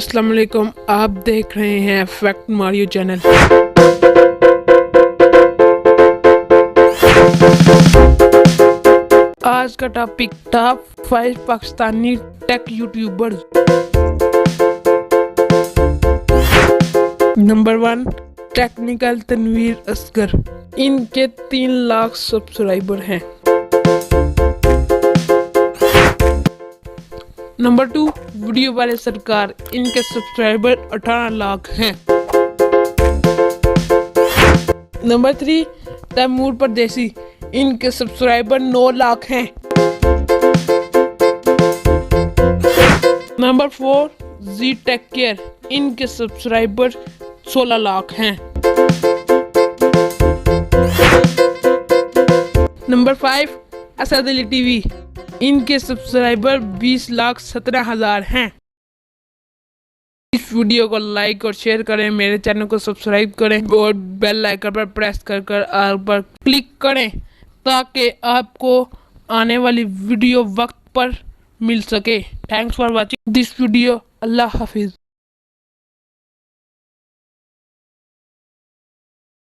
अस्सलाम वालेकुम, आप देख रहे हैं फैक्ट मारियो चैनल। आज का topic top 5 Pakistani tech YouTubers. Number 1 technical Tanveer Asghar. इनके 3 लाख सब्सक्राइबर हैं। नंबर 2 वीडियो वाले सरकार। इनके सब्सक्राइबर 18 लाख हैं। नंबर 3 तैमूर परदेसी। इनके सब्सक्राइबर 9 लाख हैं। नंबर 4 जी टेक केयर। इनके सब्सक्राइबर 16 लाख हैं। Number 5 Asad Ali TV. इनके सब्सक्राइबर 20,17,000 हैं। इस वीडियो को लाइक और शेयर करें, मेरे चैनल को सब्सक्राइब करें और बेल आइकन पर प्रेस कर ऑल पर क्लिक करें ताकि आपको आने वाली वीडियो वक्त पर मिल सके। Thanks for watching this video. Allah Hafiz.